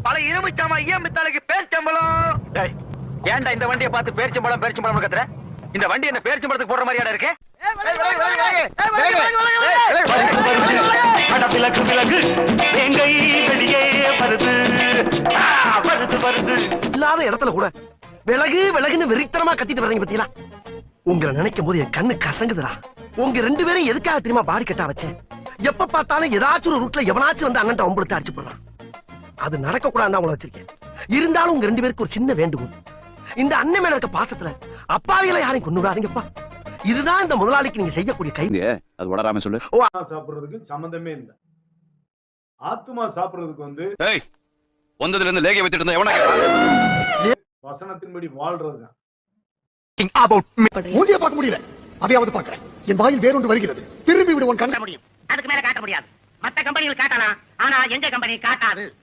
பல இரும்புச்சாமா ஈயம்பித்தாளுக்கு பேர்ச்சம்பளம். ஏன்டா இந்த வண்டியை பார்த்து பேர்ச்சம்பளம் கத்துற? இந்த வண்டி என்ன பேர்ச்சம்பளத்துக்கு போடுற மாதிரியாடா இருக்கு? இல்லாத இடத்துல கூட விலகு விலகுன்னு வெறித்தனமா கத்திட்டு வர்றீங்க பத்தியா? உங்களை நினைக்கும் போது என் கண்ணு கசங்குதுடா. உங்க ரெண்டு பேரும் எதுக்காக தெரியுமா பாடி கட்டா வச்சேன்? எப்ப பார்த்தாலும் ஏதாச்சும் ஒரு ரூட்ல எவனாச்சும் வந்து அண்ணன் ஒம்பளுத்து அடிச்சு போடுறான். அது நடக்க கூடாது உங்களை வச்சிருக்கேன். இருந்தாலும் உங்க ரெண்டு பேருக்கு ஒரு சின்ன வேண்டுகோள். இந்த அண்ணன் மேல இருக்க பாசத்துல அப்பாவிகளை யாரையும் கொண்டு விடாதீங்கப்பா. இதுதான் இந்த முதலாளிக்கு நீங்க செய்யக்கூடிய கை. அது வளராம சொல்லு. சாப்பிடுறதுக்கு சம்பந்தமே இல்லை. ஆத்துமா சாப்பிடுறதுக்கு வந்து வந்ததுல இருந்து லேகை வச்சிட்டு இருந்தா எவனா வசனத்தின்படி வாழ்றதுதான். மூஞ்சிய பார்க்க முடியல, அதையாவது பார்க்கிறேன். என் வாயில் வேறொன்று வருகிறது. திரும்பி விடுவோம். முடியும், அதுக்கு மேல காட்ட முடியாது. மத்த கம்பெனிகள் காட்டலாம், ஆனா எங்க கம்பெனி காட்டாது.